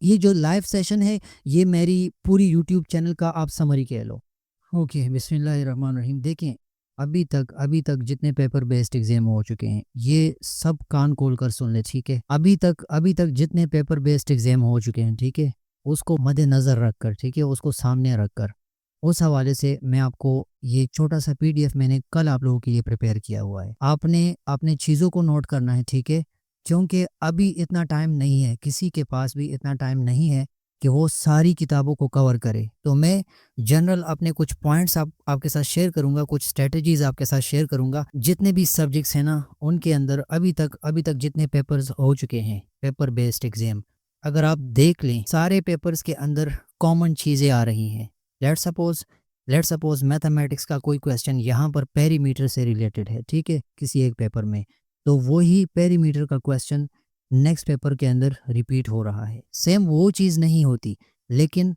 ये जो live session है ये मेरी पूरी यूट्यूब चैनल का आप समरी कह लो। ओके, बिस्मिल्लाहिर्रहमानिर्रहीम। देखें, अभी तक जितने पेपर बेस्ड एग्जाम हो चुके हैं ये सब कान खोल कर सुन ले, ठीक है। अभी तक जितने पेपर बेस्ड एग्जाम हो चुके हैं, ठीक है, उसको मद्देनज़र रख कर, ठीक है, उसको सामने रख कर, उस हवाले से मैं आपको ये छोटा सा पीडीएफ मैंने कल आप लोगों के लिए प्रिपेयर किया हुआ है। आपने अपने चीज़ों को नोट करना है, ठीक है, क्योंकि अभी इतना टाइम नहीं है, किसी के पास भी इतना टाइम नहीं है कि वो सारी किताबों को कवर करे। तो मैं जनरल अपने कुछ पॉइंट्स आपके साथ शेयर करूंगा, कुछ स्ट्रेटजीज आपके साथ शेयर करूंगा। जितने भी सब्जेक्ट्स हैं ना, उनके अंदर अभी तक जितने पेपर्स हो चुके हैं पेपर बेस्ड एग्जाम, अगर आप देख लें सारे पेपर्स के अंदर कॉमन चीज़ें आ रही हैं। लेट सपोज मैथमेटिक्स का कोई क्वेश्चन यहाँ पर पेरीमीटर से रिलेटेड है, ठीक है, किसी एक पेपर में, तो वही पेरीमीटर का क्वेश्चन नेक्स्ट पेपर के अंदर रिपीट हो रहा है। सेम वो चीज़ नहीं होती, लेकिन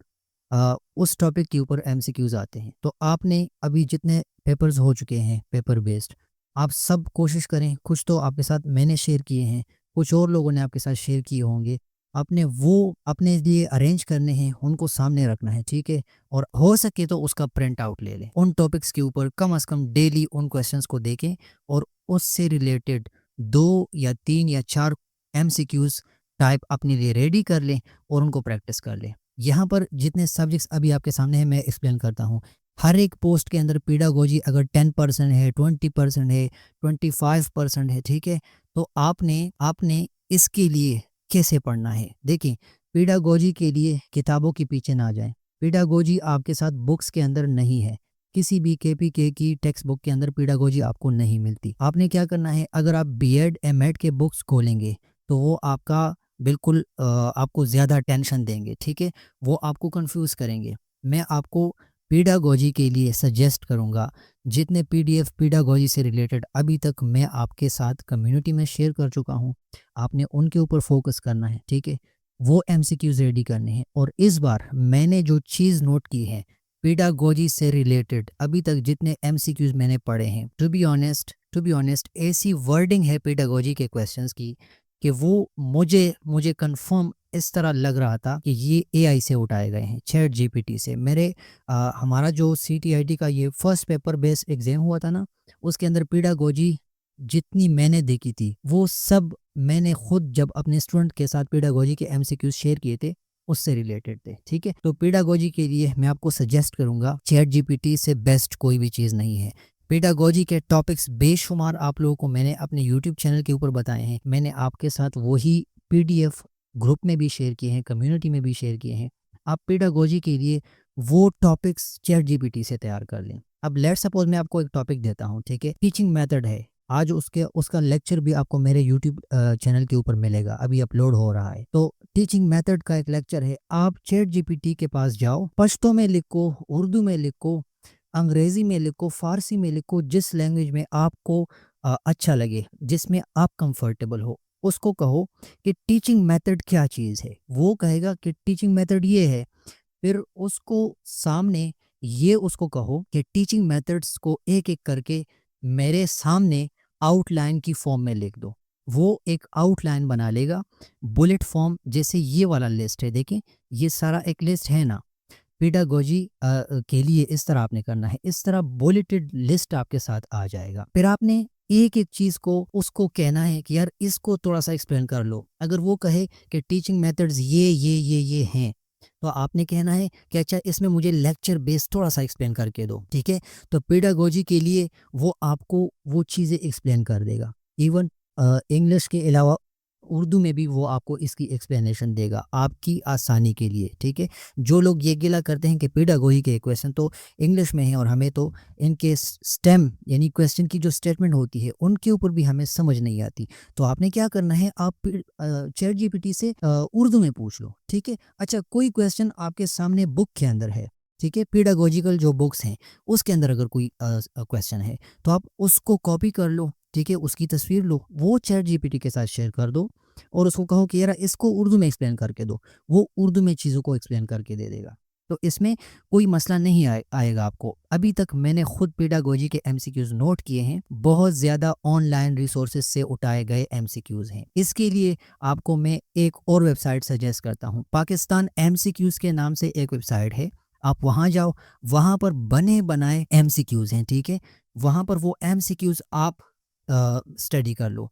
उस टॉपिक के ऊपर एमसीक्यूज आते हैं। तो आपने अभी जितने पेपर्स हो चुके हैं पेपर बेस्ड, आप सब कोशिश करें, कुछ तो आपके साथ मैंने शेयर किए हैं, कुछ और लोगों ने आपके साथ शेयर किए होंगे, आपने वो अपने लिए अरेंज करने हैं, उनको सामने रखना है, ठीक है। और हो सके तो उसका प्रिंट आउट ले लें, उन टॉपिक्स के ऊपर कम से कम डेली उन क्वेश्चंस को देखें और उससे रिलेटेड 2 या 3 या 4 एमसीक्यूज टाइप अपने लिए रेडी कर लें और उनको प्रैक्टिस कर लें। यहाँ पर जितने सब्जेक्ट्स अभी आपके सामने हैं मैं एक्सप्लेन करता हूँ। हर एक पोस्ट के अंदर पीडागोजी अगर 10% है, 20% है, 25% है, ठीक है, तो आपने इसके लिए कैसे पढ़ना है। देखिए, पीडागोजी के लिए किताबों के पीछे ना जाएं। पीडागोजी आपके साथ बुक्स के अंदर नहीं है, किसी भी केपीके की टेक्स्ट बुक के अंदर पीडागोजी आपको नहीं मिलती। आपने क्या करना है, अगर आप बीएड एमएड के बुक्स खोलेंगे तो वो आपका बिल्कुल आपको ज़्यादा टेंशन देंगे, ठीक है, वो आपको कंफ्यूज करेंगे। मैं आपको पीडागोजी के लिए सजेस्ट करूंगा, जितने पीडीएफ पीडागोजी से रिलेटेड अभी तक मैं आपके साथ कम्युनिटी में शेयर कर चुका हूं, आपने उनके ऊपर फोकस करना है, ठीक है, वो एमसीक्यूज रेडी करने हैं। और इस बार मैंने जो चीज़ नोट की है पीडागोजी से रिलेटेड, अभी तक जितने एमसीक्यूज मैंने पढ़े हैं, टू बी ऑनेस्ट ऐसी वर्डिंग है पीडागोजी के क्वेश्चंस की कि वो मुझे कंफर्म इस तरह लग रहा था कि ये एआई से उठाए गए हैं, चैट जीपीटी से। हमारा जो सीटीआईटी का ये फर्स्ट पेपर बेस्ड एग्जाम हुआ था ना, उसके अंदर पीडागोजी जितनी मैंने देखी थी वो सब मैंने खुद जब अपने स्टूडेंट के साथ पीडागोजी के एमसीक्यूज शेयर किए थे उससे रिलेटेड थे, ठीक है। तो पीडागोजी के लिए मैं आपको सजेस्ट करूंगा, चैट जीपीटी से बेस्ट कोई भी चीज़ नहीं है। पेडागोजी के टॉपिक्स बेशुमार आप लोगों को मैंने अपने यूट्यूब चैनल के ऊपर बताए हैं, मैंने आपके साथ वही पीडीएफ ग्रुप में भी शेयर किए हैं, कम्युनिटी में भी शेयर किए हैं। आप पेडागोजी के लिए वो टॉपिक्स चैट जीपीटी से तैयार कर लें। अब लेट सपोज मैं आपको एक टॉपिक देता हूँ, ठीक है, टीचिंग मेथड है। आज उसका लेक्चर भी आपको मेरे यूट्यूब चैनल के ऊपर मिलेगा, अभी अपलोड हो रहा है। तो टीचिंग मेथड का एक लेक्चर है, आप चैट जीपीटी के पास जाओ, पश्तो में लिखो, उर्दू में लिखो, अंग्रेजी में लिखो, फारसी में लिखो, जिस लैंग्वेज में आपको अच्छा लगे, जिसमें आप कंफर्टेबल हो, उसको कहो कि टीचिंग मेथड क्या चीज़ है। वो कहेगा कि टीचिंग मेथड ये है। फिर उसको सामने ये उसको कहो कि टीचिंग मेथड्स को एक एक करके मेरे सामने आउटलाइन की फॉर्म में लिख दो। वो एक आउटलाइन बना लेगा, बुलेट फॉर्म, जैसे ये वाला लिस्ट है, देखें ये सारा एक लिस्ट है ना। पेडागोजी के लिए इस तरह आपने करना है, इस तरह बुलेटेड लिस्ट आपके साथ आ जाएगा। फिर आपने एक एक चीज को उसको कहना है कि यार इसको थोड़ा सा एक्सप्लेन कर लो। अगर वो कहे कि टीचिंग मेथड्स ये हैं, तो आपने कहना है कि अच्छा इसमें मुझे लेक्चर बेस थोड़ा सा एक्सप्लेन करके दो, ठीक है। तो पेडागोजी के लिए वो आपको वो चीज़ें एक्सप्लेन कर देगा। इवन इंग्लिश के अलावा उर्दू में भी वो आपको इसकी एक्सप्लेनेशन देगा आपकी आसानी के लिए, ठीक है। जो लोग ये गिला करते हैं कि पेडागोजी के क्वेश्चन तो इंग्लिश में है और हमें तो इनके स्टेम यानी क्वेश्चन की जो स्टेटमेंट होती है उनके ऊपर भी हमें समझ नहीं आती, तो आपने क्या करना है, आप चैट जीपीटी से उर्दू में पूछ लो, ठीक है। अच्छा, कोई क्वेश्चन आपके सामने बुक के अंदर है, ठीक है, पेडागोजिकल जो बुक्स हैं उसके अंदर अगर कोई क्वेश्चन है तो आप उसको कॉपी कर लो, ठीक है, उसकी तस्वीर लो, वो चैट जीपीटी के साथ शेयर कर दो और उसको कहो कि यार इसको उर्दू में एक्सप्लेन करके दो, वो उर्दू में चीज़ों को एक्सप्लेन करके दे देगा। तो इसमें कोई मसला नहीं आएगा आपको। अभी तक मैंने खुद पेडागोजी के एमसीक्यूज़ नोट किए हैं, बहुत ज़्यादा ऑनलाइन रिसोर्सेज से उठाए गए एमसीक्यूज़ हैं। इसके लिए आपको मैं एक और वेबसाइट सजेस्ट करता हूँ। पाकिस्तान एमसीक्यूज़ के नाम से एक वेबसाइट है, आप वहाँ जाओ, वहाँ पर बने बनाए एमसीक्यूज़ हैं, ठीक है। वहाँ पर वो एमसीक्यूज़ आप स्टडी कर लो।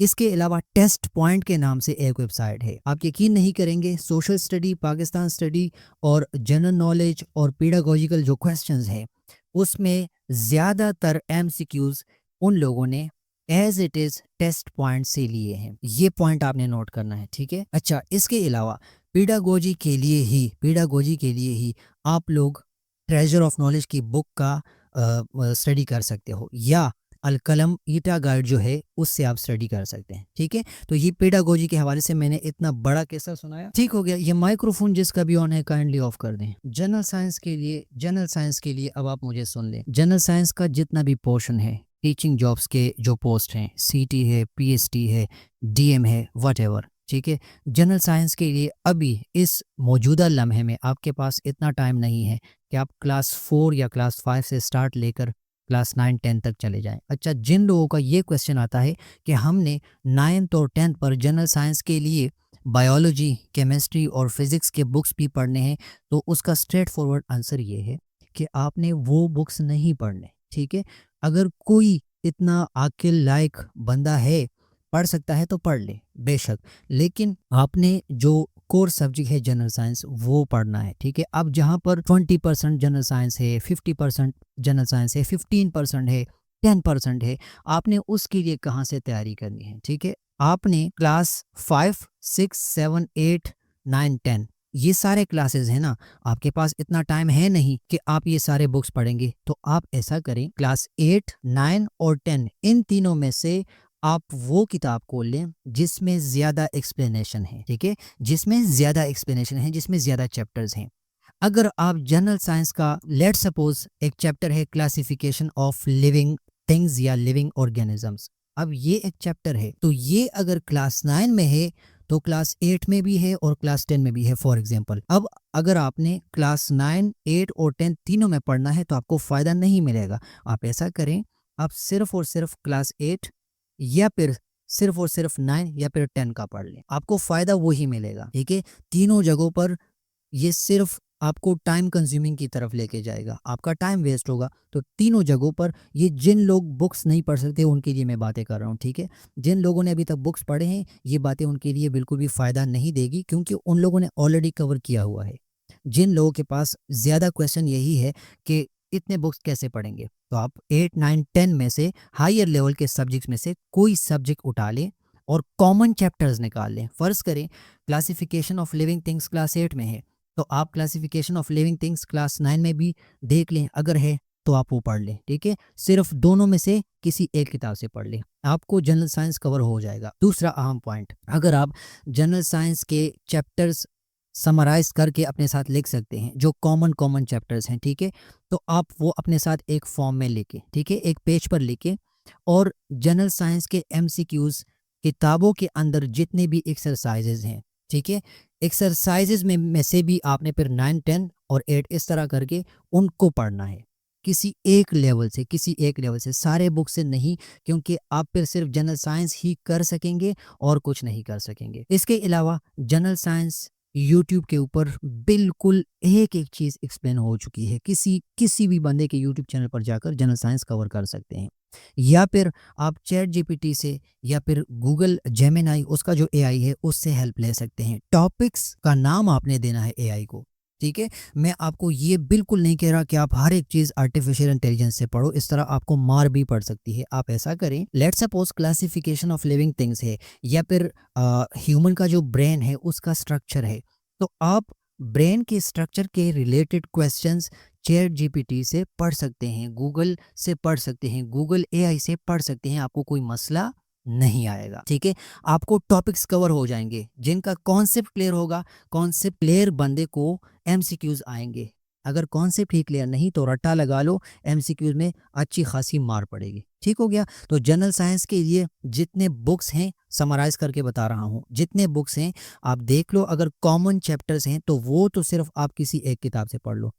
इसके अलावा टेस्ट पॉइंट के नाम से एक वेबसाइट है, आप यकीन नहीं करेंगे, सोशल स्टडी, पाकिस्तान स्टडी और जनरल नॉलेज और पेडागोजिकल जो क्वेश्चंस हैं उसमें ज़्यादातर एमसीक्यूज़ उन लोगों ने as it is test point से लिए हैं। ये पॉइंट आपने नोट करना है, ठीक है। अच्छा, इसके अलावा पेडागोजी के लिए ही आप लोग ट्रेजर ऑफ नॉलेज की बुक का स्टडी कर सकते हो, या अलकलम ईटा गाइड जो है उससे आप स्टडी कर सकते हैं, ठीक है। तो ये पेडागोजी के हवाले से मैंने इतना बड़ा किस्सा सुनाया, ठीक हो गया। ये माइक्रोफोन जिसका भी ऑन है काइंडली ऑफ कर दें। जनरल साइंस के लिए अब आप मुझे सुन लें। जनरल साइंस का जितना भी पोर्शन है, टीचिंग जॉब्स के जो पोस्ट हैं, सीटी है, पीएचडी है, डीएम है, व्हाटएवर, ठीक है। जनरल साइंस के लिए अभी इस मौजूदा लम्हे में आपके पास इतना टाइम नहीं है कि आप क्लास 4 या क्लास 5 से स्टार्ट लेकर क्लास 9 10 तक चले जाएं। अच्छा, जिन लोगों का ये क्वेश्चन आता है कि हमने 9th और 10th पर जनरल साइंस के लिए बायोलॉजी, केमिस्ट्री और फिज़िक्स के बुक्स भी पढ़ने हैं, तो उसका स्ट्रेट फॉरवर्ड आंसर ये है कि आपने वो बुक्स नहीं पढ़ने, ठीक है। अगर कोई इतना आकिल लायक बंदा है, पढ़ सकता है तो पढ़ ले बेशक, लेकिन आपने जो कोर सब्जेक्ट है जनरल साइंस वो पढ़ना है, ठीक है। अब जहाँ पर 20% जनरल साइंस है, 50% जनरल साइंस है, 15% है, 10% है, आपने उसके लिए कहाँ से तैयारी करनी है, ठीक है। आपने क्लास 5 6 7 8 9 10 ये सारे क्लासेस हैं ना, आपके पास इतना टाइम है नहीं कि आप ये सारे बुक्स पढ़ेंगे। तो आप ऐसा करें, क्लास 8 9 और 10 इन तीनों में से आप वो किताब खोल लें जिसमें ज़्यादा एक्सप्लेनेशन है, ठीक है, जिसमें ज़्यादा एक्सप्लेनेशन है, जिसमें ज़्यादा चैप्टर्स हैं। अगर आप जनरल साइंस का लेट सपोज एक चैप्टर है क्लासिफिकेशन ऑफ लिविंग थिंग्स या लिविंग ऑर्गेनिजम्स, अब ये एक चैप्टर है, तो ये अगर क्लास 9 में है तो क्लास 8 में भी है और क्लास 10 में भी है फॉर एग्जांपल। अब अगर आपने क्लास 9 8 और 10 तीनों में पढ़ना है तो आपको फ़ायदा नहीं मिलेगा। आप ऐसा करें, आप सिर्फ और सिर्फ क्लास 8 या फिर सिर्फ और सिर्फ 9 या फिर 10 का पढ़ लें, आपको फ़ायदा वही मिलेगा, ठीक है। तीनों जगहों पर ये सिर्फ आपको टाइम कंज्यूमिंग की तरफ लेके जाएगा, आपका टाइम वेस्ट होगा। तो तीनों जगहों पर ये जिन लोग बुक्स नहीं पढ़ सकते उनके लिए मैं बातें कर रहा हूँ, ठीक है। जिन लोगों ने अभी तक बुक्स पढ़े हैं ये बातें उनके लिए बिल्कुल भी फ़ायदा नहीं देगी, क्योंकि उन लोगों ने ऑलरेडी कवर किया हुआ है। जिन लोगों के पास ज़्यादा क्वेश्चन यही है कि इतने बुक्स कैसे पढ़ेंगे, तो आप 8 9 10 में से हायर लेवल के सब्जेक्ट्स में से कोई सब्जेक्ट उठा लें और कॉमन चैप्टर्स निकाल लें। फ़र्ज़ करें classification of living things class 8 में है, तो आप classification of living things class 9 में भी देख लें, अगर है तो आप वो पढ़ लें, ठीक है। सिर्फ दोनों में से किसी एक किताब से पढ़ लें, आपको जनरल साइंस कवर हो जाएगा। दूसरा अहम पॉइंट, अगर आप जनरल साइंस के चैप्टर्स समराइज करके अपने साथ लिख सकते हैं, जो कॉमन चैप्टर्स हैं, ठीक है, तो आप वो अपने साथ एक फॉर्म में लेके, ठीक है, एक पेज पर लिखे, और जनरल साइंस के एमसीक्यूज़ किताबों के अंदर जितने भी एक्सरसाइजेज हैं, ठीक है, एक्सरसाइजेज में से भी आपने फिर 9 10 और 8 इस तरह करके उनको पढ़ना है, किसी एक लेवल से, सारे बुक से नहीं, क्योंकि आप फिर सिर्फ जनरल साइंस ही कर सकेंगे और कुछ नहीं कर सकेंगे। इसके अलावा जनरल साइंस यूट्यूब के ऊपर बिल्कुल एक एक चीज़ एक्सप्लेन हो चुकी है, किसी भी बंदे के यूट्यूब चैनल पर जाकर जनरल साइंस कवर कर सकते हैं, या फिर आप चैट जीपीटी से या फिर गूगल जेमिनाई उसका जो एआई है उससे हेल्प ले सकते हैं। टॉपिक्स का नाम आपने देना है एआई को, ठीक है। मैं आपको ये बिल्कुल नहीं कह रहा कि आप हर एक चीज़ आर्टिफिशियल इंटेलिजेंस से पढ़ो, इस तरह आपको मार भी पड़ सकती है। आप ऐसा करें, let's suppose classification of living things है या फिर ह्यूमन का जो ब्रेन है उसका स्ट्रक्चर है, तो आप ब्रेन के स्ट्रक्चर के रिलेटेड क्वेश्चंस चैट जीपीटी से पढ़ सकते हैं, गूगल से पढ़ सकते हैं, गूगल एआई से पढ़ सकते हैं, आपको कोई मसला नहीं आएगा, ठीक है। आपको टॉपिक्स कवर हो जाएंगे, जिनका कॉन्सेप्ट क्लियर होगा, कॉन्सेप्ट क्लियर बंदे को एमसीक्यूज आएंगे, अगर कॉन्सेप्ट ही क्लियर नहीं तो रट्टा लगा लो, एमसीक्यूज में अच्छी खासी मार पड़ेगी। ठीक हो गया। तो जनरल साइंस के लिए जितने बुक्स हैं, समराइज करके बता रहा हूँ, जितने बुक्स हैं आप देख लो। अगर कॉमन चैप्टर्स हैं तो वो तो सिर्फ आप किसी एक किताब से पढ़ लो।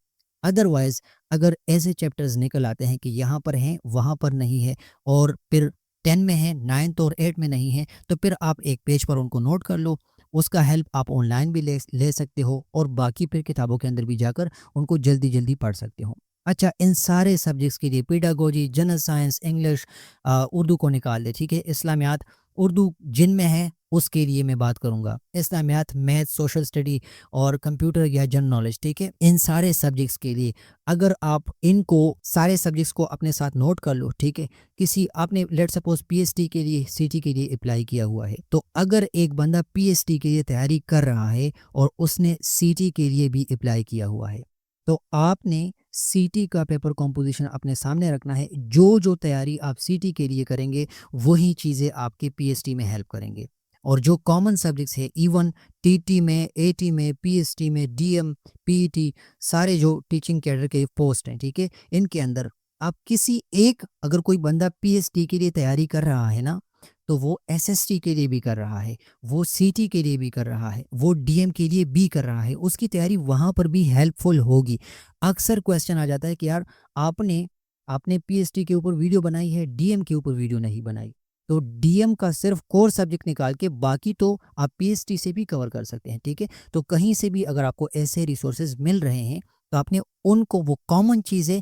अदरवाइज अगर ऐसे चैप्टर्स निकल आते हैं कि यहाँ पर हैं वहाँ पर नहीं है, और फिर 10 में है, 9th और 8 में नहीं है, तो फिर आप एक पेज पर उनको नोट कर लो। उसका हेल्प आप ऑनलाइन भी ले सकते हो, और बाकी फिर किताबों के अंदर भी जाकर उनको जल्दी जल्दी पढ़ सकते हो। अच्छा, इन सारे सब्जेक्ट्स के लिए pedagogy, general science, English, Urdu को निकाल दे, ठीक है। इस्लामियात, उर्दू जिन में है उसके लिए मैं बात करूंगा। इस्लामियात, मैथ, सोशल स्टडी और कंप्यूटर या जनरल नॉलेज, ठीक है। इन सारे सब्जेक्ट्स के लिए अगर आप इनको सारे सब्जेक्ट्स को अपने साथ नोट कर लो, ठीक है। किसी आपने लेट सपोज पीएचडी के लिए, सीटी के लिए अप्लाई किया हुआ है, तो अगर एक बंदा पीएचडी के लिए तैयारी कर रहा है और उसने सीटी के लिए भी अप्लाई किया हुआ है, तो आपने सीटी का पेपर कॉम्पोजिशन अपने सामने रखना है। जो जो तैयारी आप सीटी के लिए करेंगे वही चीज़ें आपके पीएचडी में हेल्प करेंगे। और जो कॉमन सब्जेक्ट्स है, इवन टीटी में, एटी में, पीएचडी में, डीएम, पीईटी, सारे जो टीचिंग कैडर के पोस्ट हैं, ठीक है, इनके अंदर आप किसी एक, अगर कोई बंदा पीएचडी के लिए तैयारी कर रहा है ना, तो वो एसएसटी के लिए भी कर रहा है, वो सीटी के लिए भी कर रहा है, वो डीएम के लिए भी कर रहा है, उसकी तैयारी वहाँ पर भी हेल्पफुल होगी। अक्सर क्वेश्चन आ जाता है कि यार आपने आपने पीएचडी के ऊपर वीडियो बनाई है, डीएम के ऊपर वीडियो नहीं बनाई। तो डीएम का सिर्फ कोर सब्जेक्ट निकाल के बाकी तो आप पीएचडी से भी कवर कर सकते हैं, ठीक है। तो कहीं से भी अगर आपको ऐसे रिसोर्सेज मिल रहे हैं तो आपने उनको, वो कॉमन चीज़ें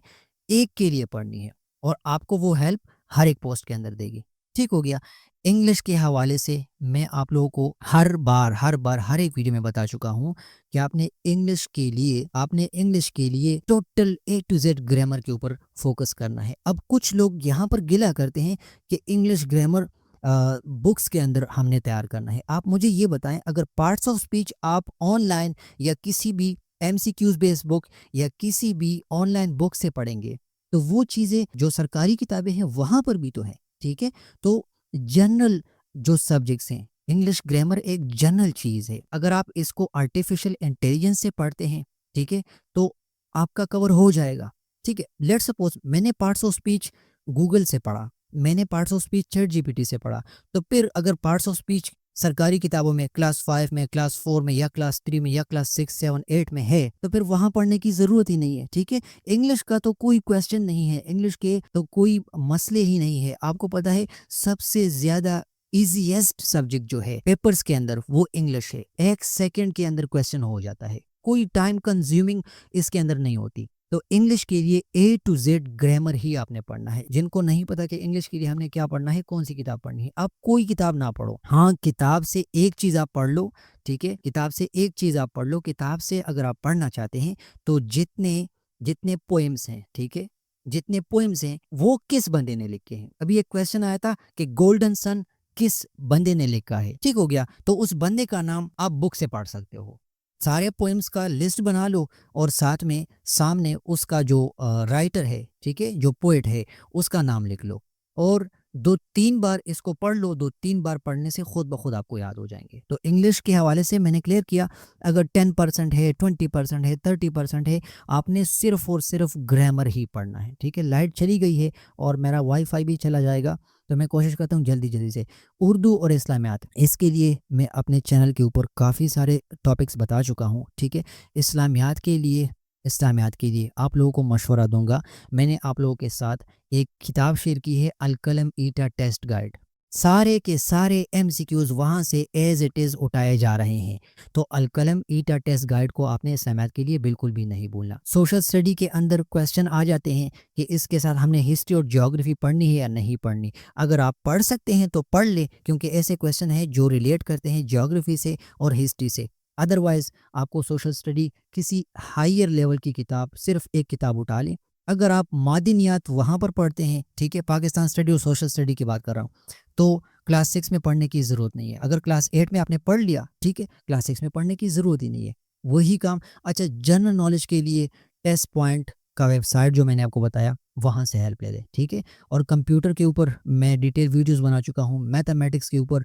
एक के लिए पढ़नी है, और आपको वो हेल्प हर एक पोस्ट के अंदर देगी। ठीक हो गया। इंग्लिश के हवाले से मैं आप लोगों को हर एक वीडियो में बता चुका हूँ कि आपने इंग्लिश के लिए total A to Z grammar के ऊपर फोकस करना है। अब कुछ लोग यहाँ पर गिला करते हैं कि इंग्लिश ग्रामर बुक्स के अंदर हमने तैयार करना है। आप मुझे ये बताएं, अगर पार्ट्स ऑफ स्पीच आप ऑनलाइन या किसी भी एमसीक्यूज बेस्ड बुक या किसी भी ऑनलाइन बुक से पढ़ेंगे, तो वो चीज़ें जो सरकारी किताबें हैं वहाँ पर भी तो है, ठीक है। तो जनरल जो सब्जेक्ट्स हैं, इंग्लिश ग्रामर एक जनरल चीज़ है। अगर आप इसको आर्टिफिशियल इंटेलिजेंस से पढ़ते हैं, ठीक है, तो आपका कवर हो जाएगा, ठीक है। लेट्स सपोज मैंने पार्ट्स ऑफ स्पीच गूगल से पढ़ा, मैंने parts of speech chat GPT से पढ़ा, तो फिर अगर पार्ट्स ऑफ स्पीच सरकारी किताबों में क्लास 5 में, क्लास 4 में, या क्लास 3 में, या क्लास 6, 7, 8 में है, तो फिर वहाँ पढ़ने की ज़रूरत ही नहीं है, ठीक है। इंग्लिश का तो कोई क्वेश्चन नहीं है, इंग्लिश के तो कोई मसले ही नहीं है। आपको पता है सबसे ज़्यादा ईजीएस्ट सब्जेक्ट जो है पेपर्स के अंदर वो इंग्लिश है। 1 सेकंड के अंदर क्वेश्चन हो जाता है, कोई टाइम कंज्यूमिंग इसके अंदर नहीं होती। तो इंग्लिश के लिए ए टू जेड ग्रामर ही आपने पढ़ना है। जिनको नहीं पता कि इंग्लिश के लिए हमने क्या पढ़ना है, कौन सी किताब पढ़नी है, आप कोई किताब ना पढ़ो। हाँ, किताब से एक चीज़ आप पढ़ लो, ठीक है, किताब से एक चीज़ आप पढ़ लो। किताब से अगर आप पढ़ना चाहते हैं तो जितने जितने पोएम्स हैं, ठीक है, जितने पोएम्स हैं वो किस बंदे ने लिखे हैं। अभी एक क्वेश्चन आया था कि गोल्डन सन किस बंदे ने लिखा है, ठीक हो गया। तो उस बंदे का नाम आप बुक से पढ़ सकते हो। सारे पोएम्स का लिस्ट बना लो और साथ में सामने उसका जो राइटर है, ठीक है, जो पोएट है, उसका नाम लिख लो और 2-3 बार इसको पढ़ लो। 2-3 बार पढ़ने से खुद ब खुद आपको याद हो जाएंगे। तो इंग्लिश के हवाले से मैंने क्लियर किया, अगर 10% है, 20% है, 30% है, आपने सिर्फ और सिर्फ ग्रामर ही पढ़ना है, ठीक है। लाइट चली गई है और मेरा वाईफाई भी चला जाएगा, तो मैं कोशिश करता हूँ जल्दी जल्दी से। उर्दू और इस्लामियात, इसके लिए मैं अपने चैनल के ऊपर काफ़ी सारे टॉपिक्स बता चुका हूँ, ठीक है। इस्लामियात के लिए आप लोगों को मशवरा दूंगा। मैंने आप लोगों के साथ एक किताब शेयर की है, अल-कलम ईटा टेस्ट गाइड। सारे के सारे एमसीक्यूज वहाँ से एज इट इज़ उठाए जा रहे हैं। तो अल-कलम ईटा टेस्ट गाइड को आपने इस्लामियात के लिए बिल्कुल भी नहीं भूलना। सोशल स्टडी के अंदर क्वेश्चन आ जाते हैं कि इसके साथ हमने हिस्ट्री और ज्योग्राफी पढ़नी है या नहीं पढ़नी। अगर आप पढ़ सकते हैं तो पढ़ लें, क्योंकि ऐसे क्वेश्चन हैं जो रिलेट करते हैं ज्योग्राफी से और हिस्ट्री से। अदरवाइज़ आपको सोशल स्टडी किसी हायर लेवल की किताब, सिर्फ एक किताब उठा लें। अगर आप मादिनियात वहाँ पर पढ़ते हैं, ठीक है, पाकिस्तान स्टडी और सोशल स्टडी की बात कर रहा हूँ, तो क्लास 6 में पढ़ने की ज़रूरत नहीं है। अगर क्लास 8 में आपने पढ़ लिया, ठीक है, क्लास 6 में पढ़ने की ज़रूरत ही नहीं है, वही काम। अच्छा, जनरल नॉलेज के लिए टेस्ट पॉइंट का वेबसाइट जो मैंने आपको बताया, वहाँ से हेल्प ले लें, ठीक है। और कंप्यूटर के ऊपर मैं डिटेल वीडियोस बना चुका हूँ। मैथमेटिक्स के ऊपर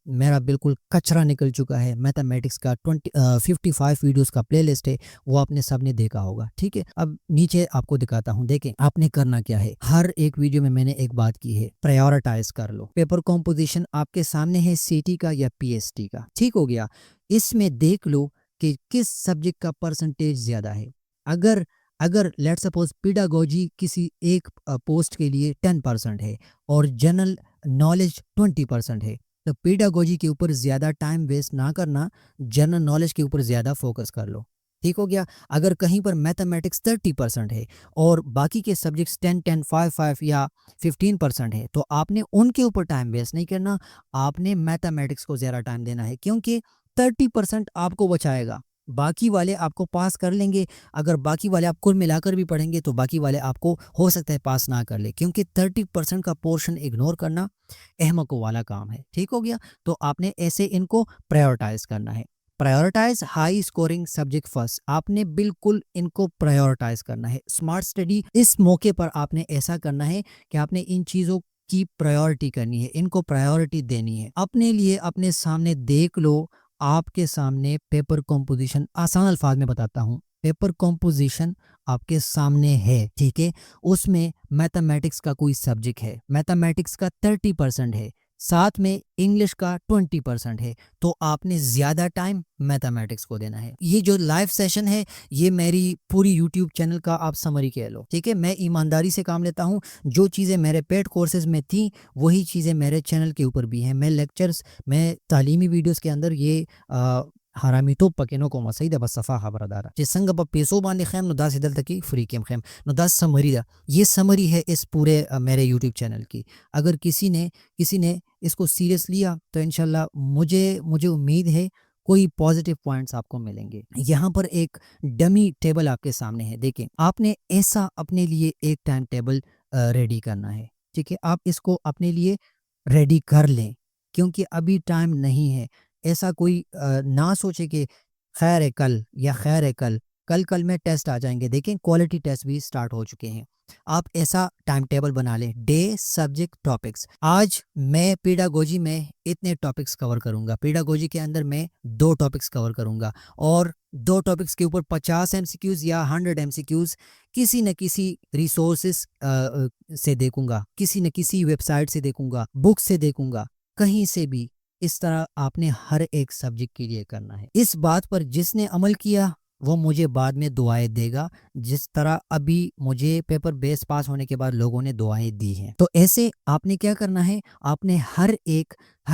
मेरा बिल्कुल कचरा निकल चुका है। मैथमेटिक्स का 55 वीडियोस का प्लेलिस्ट है, वो आपने सबने देखा होगा, ठीक है। अब नीचे आपको दिखाता हूँ, देखें आपने करना क्या है। हर एक वीडियो में मैंने एक बात की है, प्रायोरिटाइज कर लो। पेपर कॉम्पोजिशन आपके सामने है, सीटी का या पीएसटी का, ठीक हो गया। इसमें देख लो कि किस सब्जेक्ट का परसेंटेज ज़्यादा है। अगर अगर लेट सपोज पीडागोजी किसी एक पोस्ट के लिए 10% है और जनरल नॉलेज 20% है, तो पीडागोजी के ऊपर ज़्यादा टाइम वेस्ट ना करना, जनरल नॉलेज के ऊपर ज़्यादा फोकस कर लो, ठीक हो गया। अगर कहीं पर मैथमेटिक्स 30% है और बाकी के सब्जेक्ट्स 10-10, 5-5 या 15% है, तो आपने उनके ऊपर टाइम वेस्ट नहीं करना, आपने मैथमेटिक्स को ज़्यादा टाइम देना है, क्योंकि 30% आपको बचाएगा, बाकी वाले आपको पास कर लेंगे। अगर बाकी वाले आप कुल मिलाकर भी पढ़ेंगे तो बाकी वाले आपको हो सकता है पास ना कर ले, क्योंकि 30% का पोर्शन इग्नोर करना अहमकों वाला काम है, ठीक हो गया। तो आपने ऐसे इनको प्रायोरिटाइज करना है। Prioritise high scoring subject first, आपने बिल्कुल इनको प्रायोरिटाइज करना है। स्मार्ट स्टडी इस मौके पर आपने ऐसा करना है कि आपने इन चीज़ों की प्रायोरिटी करनी है, इनको प्रायोरिटी देनी है। अपने लिए अपने सामने देख लो, आपके सामने पेपर कॉम्पोजिशन, आसान अल्फाज में बताता हूँ, पेपर कॉम्पोजिशन आपके सामने है, ठीक है। उसमें मैथमेटिक्स का कोई सब्जेक्ट है, मैथमेटिक्स का 30% है, साथ में इंग्लिश का 20% है, तो आपने ज़्यादा टाइम मैथमेटिक्स को देना है। ये जो लाइव सेशन है, ये मेरी पूरी यूट्यूब चैनल का आप समरी कह लो, ठीक है। मैं ईमानदारी से काम लेता हूँ, जो चीज़ें मेरे पेड कोर्सेज में थी वही चीज़ें मेरे चैनल के ऊपर भी हैं। मैं लेक्चर्स, मैं तालीमी वीडियोस के अंदर ये हरामी तो पकेनो को मसईद बसफ़ा खबरदार जिसंग ब पेसो बांधे खैम नो दास इदल तकी फ्री केम खैम नो दास समरी दा, ये समरी है इस पूरे मेरे यूट्यूब चैनल की। अगर किसी ने इसको सीरियस लिया तो इंशाल्लाह मुझे उम्मीद है कोई पॉजिटिव पॉइंट्स आपको मिलेंगे। यहाँ पर एक डमी टेबल आपके सामने है, देखें आपने ऐसा अपने लिए एक टाइम टेबल रेडी करना है, ठीक है। आप इसको अपने लिए रेडी कर लें, क्योंकि अभी टाइम नहीं है। ऐसा कोई ना सोचे कि खैर है कल या खैर है कल कल में टेस्ट आ जाएंगे। देखें क्वालिटी टेस्ट भी स्टार्ट हो चुके हैं। आप ऐसा टाइम टेबल बना लें, डे सब्जेक्ट टॉपिक्स। आज मैं पीडागोजी में इतने टॉपिक्स कवर करूंगा, पीडागोजी के अंदर मैं 2 टॉपिक्स कवर करूंगा और 2 टॉपिक्स के ऊपर 50 एमसीक्यूज या 100 एमसीक्यूज किसी न किसी रिसोर्सेस से देखूंगा, किसी न किसी वेबसाइट से देखूंगा, बुक से देखूंगा, कहीं से भी। इस तरह आपने हर एक सब्जेक्ट के लिए करना है। इस बात पर जिसने अमल किया वो मुझे बाद में दुआएं देगा, जिस तरह अभी मुझे पेपर बेस पास होने के बाद लोगों ने दुआएं दी हैं। तो ऐसे आपने क्या करना है, आपने हर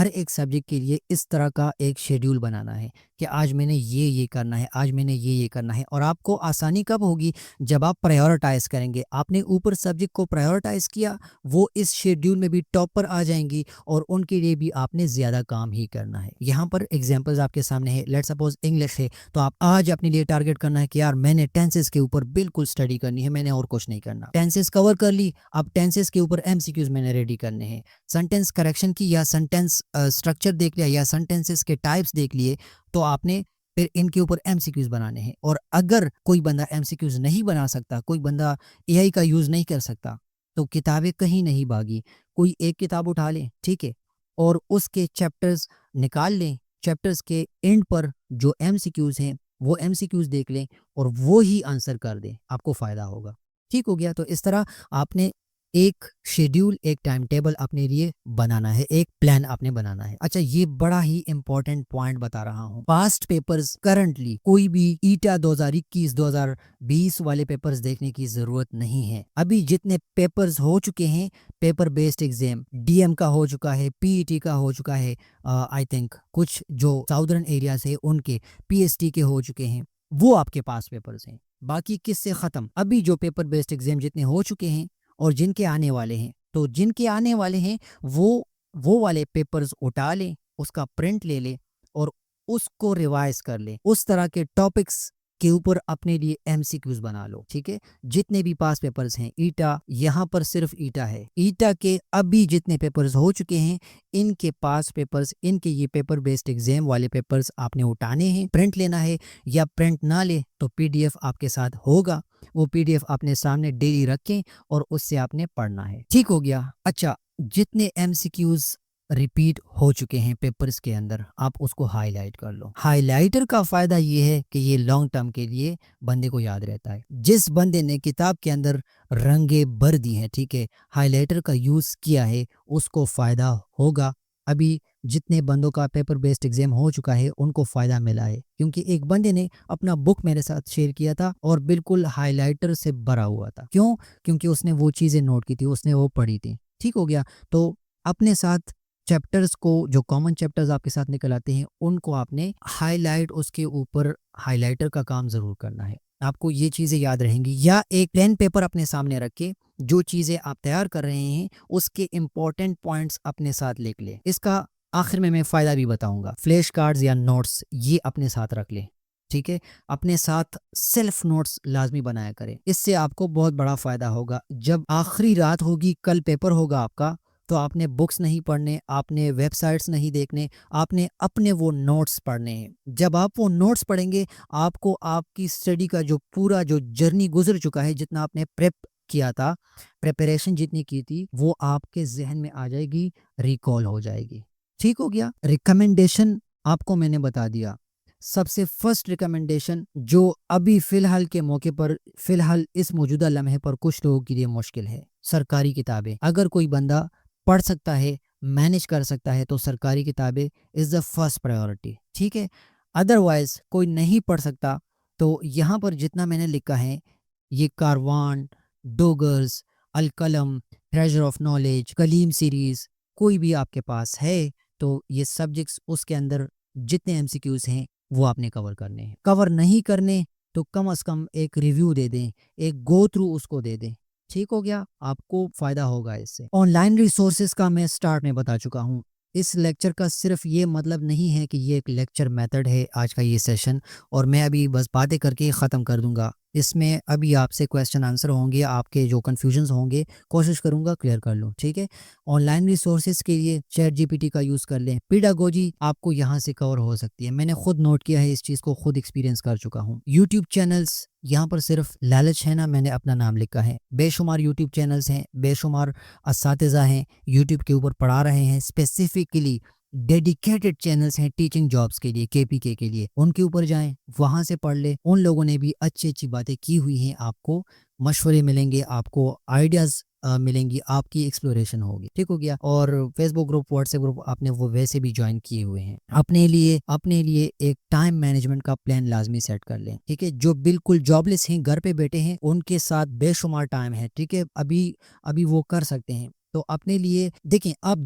एक सब्जेक्ट के लिए इस तरह का एक शेड्यूल बनाना है कि आज मैंने ये करना है, आज मैंने ये करना है। और आपको आसानी कब होगी, जब आप प्रायोरिटाइज करेंगे। आपने ऊपर सब्जेक्ट को प्रायोरिटाइज किया, वो इस शेड्यूल में भी टॉप पर आ जाएंगी और उनके लिए भी आपने ज़्यादा काम ही करना है। यहाँ पर एग्जाम्पल्स आपके सामने है। लेट सपोज इंग्लिश है, तो आप आज अपने लिए टारगेट करना है कि यार मैंने टेंसेस के ऊपर बिल्कुल स्टडी करनी है, मैंने और कुछ नहीं करना। टेंसेस कवर कर ली, अब टेंसेस के ऊपर एमसीक्यूज मैंने रेडी करने हैं। सेंटेंस करेक्शन की या सेंटेंस स्ट्रक्चर देख लिया या सेंटेंसेस के टाइप्स देख लिए, तो आपने फिर इनके ऊपर एमसीक्यूज बनाने हैं। और अगर कोई बंदा एमसीक्यूज नहीं बना सकता, कोई बंदा एआई का यूज़ नहीं कर सकता, तो किताबें कहीं नहीं भागी, कोई एक किताब उठा लें, ठीक है, और उसके चैप्टर्स निकाल लें। चैप्टर्स के एंड पर जो एमसीक्यूज हैं वो एमसीक्यूज देख लें और वो ही आंसर कर दें, आपको फ़ायदा होगा, ठीक हो गया। तो इस तरह आपने एक शेड्यूल, एक टाइम टेबल अपने लिए बनाना है, एक प्लान आपने बनाना है। अच्छा, ये बड़ा ही इंपॉर्टेंट पॉइंट बता रहा हूँ। पास्ट पेपर्स करंटली कोई भी ईटा 2021 2020 वाले पेपर्स देखने की जरूरत नहीं है। अभी जितने पेपर्स हो चुके हैं, पेपर बेस्ड एग्जाम, डीएम का हो चुका है, पीईटी का हो चुका है, आई थिंक कुछ जो साउदर्न एरिया से उनके पीएसटी के हो चुके हैं, वो आपके पास पेपर्स हैं। बाकी किससे ख़त्म। अभी जो पेपर बेस्ड एग्जाम जितने हो चुके हैं और जिनके आने वाले हैं, तो जिनके आने वाले हैं वो वाले पेपर्स उठा लें, उसका प्रिंट ले लें और उसको रिवाइज कर लें। उस तरह के टॉपिक्स उसके ऊपर अपने लिए एमसीक्यूज बना लो। ठीक है, जितने भी पास पेपर्स हैं ईटा, यहाँ पर सिर्फ ईटा है, ईटा के अभी जितने पेपर्स हो चुके हैं इनके पास पेपर्स, इनके ये पेपर बेस्ड एग्जाम वाले पेपर्स आपने उठाने हैं, प्रिंट लेना है, या प्रिंट ना ले तो पीडीएफ आपके साथ होगा, वो पीडीएफ अपने सामने डेली रखें और उससे आपने पढ़ना है। ठीक हो गया। अच्छा, जितने एमसीक्यूज रिपीट हो चुके हैं पेपर्स के अंदर आप उसको हाईलाइट कर लो। हाईलाइटर का फायदा ये है कि ये लॉन्ग टर्म के लिए बंदे को याद रहता है। जिस बंदे ने किताब के अंदर रंगे भर दी हैं, ठीक है, हाईलाइटर का यूज किया है, उसको फायदा होगा। अभी जितने बंदों का पेपर बेस्ड एग्जाम हो चुका है उनको फायदा मिला है, क्योंकि एक बंदे ने अपना बुक मेरे साथ शेयर किया था और बिल्कुल हाईलाइटर से भरा हुआ था। क्यों? क्योंकि उसने वो चीजें नोट की थी, उसने वो पढ़ी थी। ठीक हो गया। तो अपने साथ चैप्टर्स को, जो कॉमन चैप्टर्स आपके साथ निकल आते हैं, उनको आपने हाईलाइट, उसके ऊपर हाईलाइटर का काम जरूर करना है। आपको ये चीजें याद रहेंगी। या एक पेन पेपर अपने सामने रख के जो चीजें आप तैयार कर रहे हैं उसके इंपॉर्टेंट पॉइंट्स अपने साथ लिख ले। इसका आखिर में मैं फायदा भी बताऊंगा। फ्लैश कार्ड्स या नोट्स ये अपने साथ रख ले। ठीक है, अपने साथ सेल्फ नोट्स लाजमी बनाया करें, इससे आपको बहुत बड़ा फायदा होगा। जब आखिरी रात होगी, कल पेपर होगा आपका, तो आपने बुक्स नहीं पढ़ने, आपने वेबसाइट्स नहीं देखने, आपने अपने वो नोट्स पढ़ने हैं। जब आप वो नोट्स पढ़ेंगे आपको आपकी स्टडी का जो पूरा जो जर्नी गुजर चुका है, जितना आपने प्रेप किया था, प्रिपरेशन जितनी की थी, वो आपके जहन में आ जाएगी, रिकॉल हो जाएगी। ठीक हो गया। रिकमेंडेशन आपको मैंने बता दिया। सबसे फर्स्ट रिकमेंडेशन जो अभी फ़िलहाल के मौके पर, फ़िलहाल इस मौजूदा लम्हे पर कुछ लोगों के लिए मुश्किल है, सरकारी किताबें। अगर कोई बंदा पढ़ सकता है, मैनेज कर सकता है, तो सरकारी किताबें इज़ द फर्स्ट प्रायोरिटी। ठीक है, अदरवाइज कोई नहीं पढ़ सकता तो यहाँ पर जितना मैंने लिखा है, ये Karwan, डोगर्स, अलकलम, treasure of knowledge, Kaleem series, कोई भी आपके पास है तो ये सब्जेक्ट्स, उसके अंदर जितने एमसीक्यूज हैं वो आपने कवर करने हैं। कवर नहीं करने तो कम से कम एक रिव्यू दे दें, एक गो थ्रू उसको दे दें। ठीक हो गया, आपको फायदा होगा इससे। ऑनलाइन रिसोर्सेज का मैं स्टार्ट में बता चुका हूँ। इस लेक्चर का सिर्फ ये मतलब नहीं है कि ये एक लेक्चर मेथड है आज का ये सेशन और मैं अभी बस बातें करके ख़त्म कर दूंगा। इसमें अभी आपसे क्वेश्चन आंसर होंगे, आपके जो कन्फ्यूजन्स होंगे कोशिश करूंगा क्लियर कर लूँ। ठीक है, ऑनलाइन रिसोर्सेज के लिए चैट जीपीटी का यूज़ कर लें। पीडागोजी आपको यहाँ से कवर हो सकती है, मैंने खुद नोट किया है इस चीज़ को, खुद एक्सपीरियंस कर चुका हूँ। यूट्यूब चैनल्स, यहाँ पर सिर्फ लालच है ना, मैंने अपना नाम लिखा है। बेशुमार यूट्यूब चैनल्स हैं, बेशुमार असातिज़ा हैं यूट्यूब के ऊपर पढ़ा रहे हैं। स्पेसिफिकली डेडिकेटेड चैनल्स हैं टीचिंग जॉब्स के लिए, केपीके के लिए, उनके ऊपर जाएं, वहां से पढ़ ले। उन लोगों ने भी अच्छी अच्छी बातें की हुई हैं, आपको मशवरे मिलेंगे, आपको आइडियाज़ मिलेंगी, आपकी एक्सप्लोरेशन होगी। ठीक हो गया। और फेसबुक ग्रुप, व्हाट्सएप ग्रुप आपने वो वैसे भी ज्वाइन किए हुए हैं। अपने लिए एक टाइम मैनेजमेंट का प्लान लाजमी सेट कर लें। ठीक है, जो बिल्कुल जॉबलेस हैं, घर पे बैठे हैं, उनके साथ बेशुमार टाइम है। ठीक है, अभी वो कर सकते हैं। तो अपने लिए देखें, आप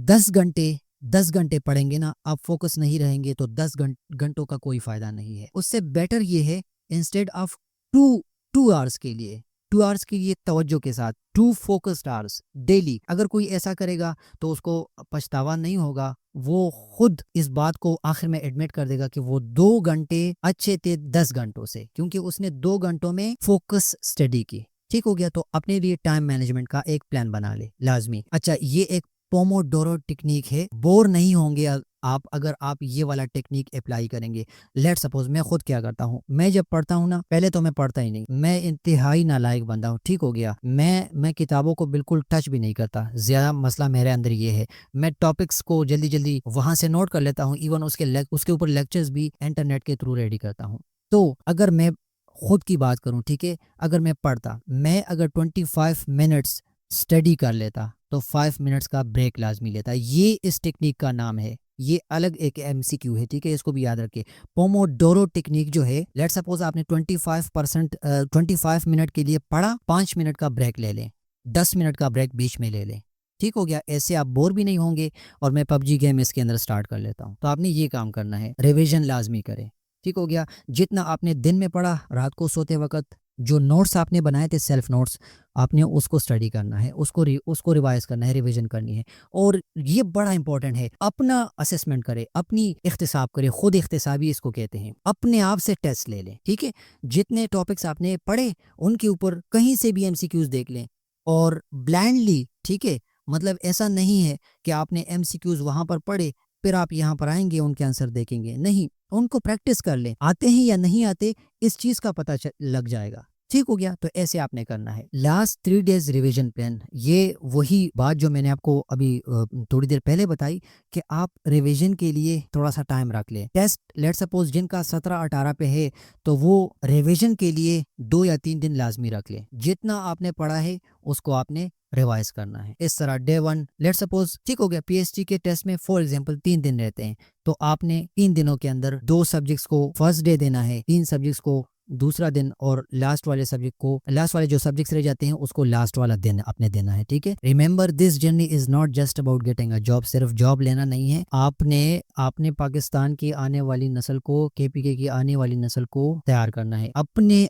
10 घंटे पढ़ेंगे ना, आप फोकस नहीं रहेंगे तो 10 घंटों का कोई फायदा नहीं है। उससे बेटर ये है, इंस्टेड ऑफ टू आवर्स के लिए, 2 आवर्स के लिए तवज्जो के साथ 2 फोकस्ड आवर्स डेली, अगर कोई ऐसा करेगा तो उसको पछतावा नहीं होगा। वो खुद इस बात को आखिर में एडमिट कर देगा कि वो 2 घंटे अच्छे थे 10 घंटों से, क्योंकि उसने 2 घंटों में फोकस स्टडी की। ठीक हो गया। तो अपने लिए टाइम मैनेजमेंट का एक प्लान बना ले लाजमी। अच्छा, ये एक पोमोडोरो टेक्निक है, बोर नहीं होंगे आप अगर आप ये वाला टेक्निक अप्लाई करेंगे। लेट सपोज मैं खुद क्या करता हूँ, मैं जब पढ़ता हूँ ना, पहले तो मैं पढ़ता ही नहीं, मैं इंतहाई नालायक बंदा हूँ। ठीक हो गया, मैं किताबों को बिल्कुल टच भी नहीं करता। ज्यादा मसला मेरे अंदर ये है, मैं टॉपिक्स को जल्दी जल्दी वहां से नोट कर लेता हूँ, इवन उसके ऊपर लेक्चर्स भी इंटरनेट के थ्रू रेडी करता हूँ। तो अगर मैं खुद की बात करूँ, ठीक है, अगर मैं पढ़ता, मैं अगर 25 मिनट्स स्टडी कर लेता तो 5 मिनट्स का ब्रेक लाजमी लेता। ये इस टेक्निक का नाम है, ये अलग एक एमसीक्यू है। ठीक है, इसको भी याद रखें। पोमोडोरो टेक्निक जो है, लेट सपोज आपने 25 मिनट के लिए पढ़ा, 5 मिनट का ब्रेक ले लें, 10 मिनट का ब्रेक बीच में ले लें। ठीक हो गया, ऐसे आप बोर भी नहीं होंगे। और मैं पबजी गेम इसके अंदर स्टार्ट कर लेता हूँ। तो आपने ये काम करना है, रिविजन लाजमी करें। ठीक हो गया, जितना आपने दिन में पढ़ा, रात को सोते वक्त जो नोट्स आपने बनाए थे सेल्फ नोट्स, आपने उसको स्टडी करना है, उसको रिवाइज करना है, रिवीजन करनी है। और ये बड़ा इंपॉर्टेंट है, अपना असेसमेंट करें, अपनी इख्तिसाब करें, खुद इख्तिसाबी इसको कहते हैं। अपने आप से टेस्ट ले लें, ठीक है। जितने टॉपिक्स आपने पढ़े उनके ऊपर कहीं से भी एमसीक्यूज देख लें, और ब्लाइंडली, ठीक है, मतलब ऐसा नहीं है कि आपने एमसीक्यूज वहां पर पढ़े फिर आप यहाँ पर आएंगे उनके आंसर देखेंगे, नहीं, उनको प्रैक्टिस कर लें, आते हैं या नहीं आते इस चीज का पता लग जाएगा। ठीक हो गया, तो ऐसे आपने करना है। लास्ट 3 डेज रिवीजन प्लान, ये वही बात जो मैंने आपको अभी थोड़ी देर पहले बताई कि आप रिवीजन के लिए थोड़ा सा टाइम रख लें। टेस्ट लेट सपोज जिनका 17-18 पे है तो वो रिवीजन के लिए 2 या 3 दिन लाजमी रख लें। जितना आपने पढ़ा है उसको आपने रिवाइज करना है। इस तरह डे 1 लेट सपोज, ठीक हो गया, पीएचडी के टेस्ट में फॉर एग्जांपल 3 दिन रहते हैं, तो आपने 3 दिनों के अंदर 2 सब्जेक्ट्स को फर्स्ट डे देना है, 3 सब्जेक्ट्स को दूसरा दिन, और लास्ट वाले जो सब्जेक्ट्स रह जाते हैं उसको लास्ट वाला दिन आपने देना है, ठीक है। Remember this journey is not just about getting a job, सिर्फ जॉब लेना नहीं है, आपने पाकिस्तान की आने वाली नस्ल को, केपीके की आने वाली नस्ल को तैयार करना है।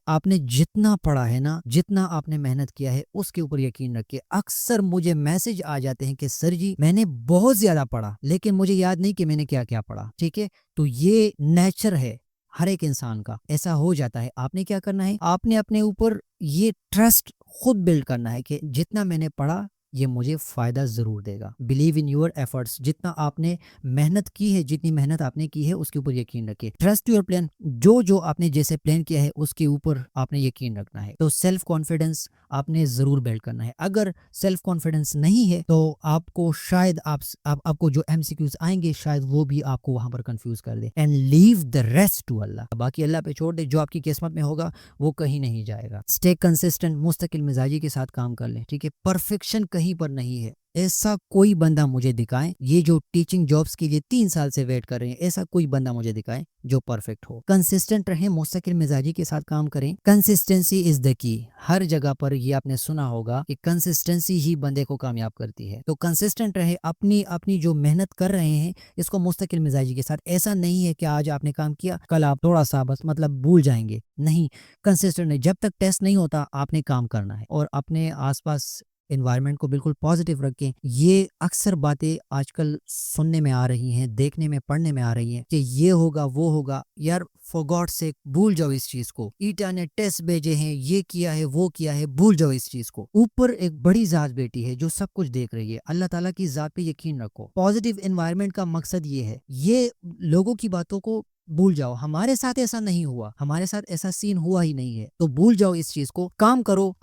आपने जितना पढ़ा है ना, जितना आपने मेहनत किया है उसके ऊपर यकीन रखिए। अक्सर मुझे मैसेज आ जाते हैं कि सर जी मैंने बहुत ज्यादा पढ़ा लेकिन मुझे याद नहीं कि मैंने क्या क्या पढ़ा, ठीक है। तो ये नेचर है हर एक इंसान का, ऐसा हो जाता है। आपने क्या करना है, आपने अपने ऊपर ये ट्रस्ट खुद बिल्ड करना है कि जितना मैंने पढ़ा ये मुझे फायदा जरूर देगा। बिलीव इन योर एफर्ट्स, जितना आपने मेहनत की है, जितनी मेहनत आपने की है उसके ऊपर यकीन रखिए। ट्रस्ट योर प्लान, जो आपने जैसे प्लान किया है उसके ऊपर आपने यकीन रखना है। तो सेल्फ कॉन्फिडेंस आपने जरूर बिल्ड करना है। अगर सेल्फ कॉन्फिडेंस नहीं है तो आपको शायद आपको जो एमसीक्यूज आएंगे शायद वो भी आपको वहां पर कंफ्यूज कर दे। And leave the rest to Allah, बाकी अल्लाह पे छोड़ दे, जो आपकी किस्मत में होगा वो कहीं नहीं जाएगा। स्टे कंसिस्टेंट, मुस्तकिल मिजाजी के साथ काम कर ले, ठीक है। परफेक्शन कहीं पर नहीं है, ऐसा कोई बंदा मुझे दिखाए, ये जो टीचिंग जॉब्स के लिए 3 साल से वेट कर रहे हैं, ऐसा कोई बंदा मुझे दिखाए जो परफेक्ट हो। कंसिस्टेंट रहें, मुस्तकिल मिजाजी के साथ काम करें। Consistency is the key. हर जगह पर ये आपने सुना होगा कि कंसिस्टेंसी ही बंदे को कामयाब करती है। तो कंसिस्टेंट रहे, अपनी जो मेहनत कर रहे हैं इसको मुस्तकिल मिजाजी के साथ। ऐसा नहीं है कि आज आपने काम किया कल आप थोड़ा सा बस मतलब भूल जाएंगे, नहीं, कंसिस्टेंट नहीं। जब तक टेस्ट नहीं होता आपने काम करना है, और अपने आसपास एनवायरनमेंट को बिल्कुल पॉजिटिव रखें। ये अक्सर बातें आजकल सुनने में आ रही हैं, देखने में, पढ़ने में आ रही हैं कि ये होगा वो होगा, यार फॉर गॉड सेक भूल जाओ इस चीज को। ईटा ने टेस्ट भेजे हैं, ये किया है वो किया है, भूल जाओ इस चीज को। ऊपर एक बड़ी जात बैठी है जो सब कुछ देख रही है, अल्लाह ताला की जात पे यकीन रखो। पॉजिटिव एनवायरनमेंट का मकसद ये है, ये लोगों की बातों को भूल जाओ। हमारे साथ ऐसा नहीं हुआ, हमारे साथ ऐसा सीन हुआ ही नहीं है, तो भूल जाओ इस चीज को, काम करो।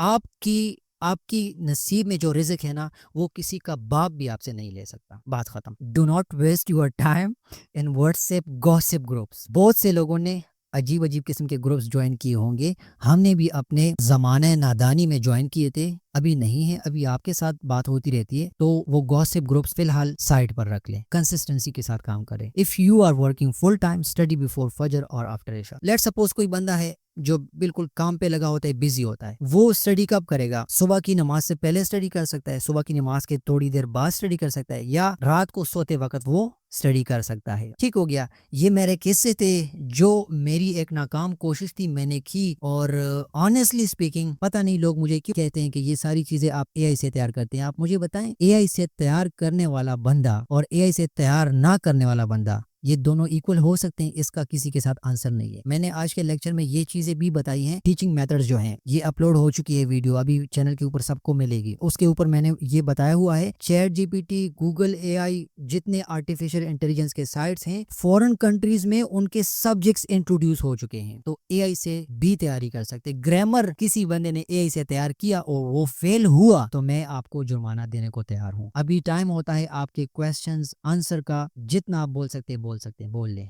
आपकी नसीब में जो रिज़्क है ना वो किसी का बाप भी आपसे नहीं ले सकता, बात खत्म। Do not waste your time in WhatsApp gossip groups. बहुत से लोगों ने अजीब अजीब किस्म के ग्रुप्स ज्वाइन किए होंगे, हमने भी अपने ज़माने नादानी में ज्वाइन किए थे, अभी नहीं है, अभी आपके साथ बात होती रहती है। तो वो गॉसिप ग्रुप्स फिलहाल साइड पर रख लें, कंसिस्टेंसी के साथ काम करें। If you are working full time, study before फजर और आफ्टर इशा। लेट सपोज कोई बंदा है जो बिल्कुल काम पे लगा होता है, बिजी होता है, वो स्टडी कब करेगा? सुबह की नमाज से पहले स्टडी कर सकता है, सुबह की नमाज के थोड़ी देर बाद स्टडी कर सकता है, या रात को सोते वक्त वो स्टडी कर सकता है। ठीक हो गया, ये मेरे किस्से थे जो मेरी एक नाकाम कोशिश थी मैंने की। और ऑनेस्टली स्पीकिंग पता नहीं लोग मुझे क्यों कहते हैं कि ये सारी चीजें आप एआई से तैयार करते हैं। आप मुझे बताएं, एआई से तैयार करने वाला बंदा और एआई से तैयार ना करने वाला बंदा, ये दोनों इक्वल हो सकते हैं? इसका किसी के साथ आंसर नहीं है। मैंने आज के लेक्चर में ये चीजें भी बताई हैं। टीचिंग मेथड्स जो हैं ये अपलोड हो चुकी है वीडियो, अभी चैनल के ऊपर सबको मिलेगी। उसके ऊपर मैंने ये बताया हुआ है, चैट जीपीटी, गूगल एआई, जितने आर्टिफिशियल इंटेलिजेंस के साइट्स हैं फॉरेन कंट्रीज में उनके सब्जेक्ट्स इंट्रोड्यूस हो चुके हैं, तो एआई से भी तैयारी कर सकते। ग्रामर किसी बंदे ने एआई से तैयार किया और वो फेल हुआ तो मैं आपको जुर्माना देने को तैयार हूँ। अभी टाइम होता है आपके क्वेश्चंस आंसर का, जितना आप बोल सकते हैं बोल ले।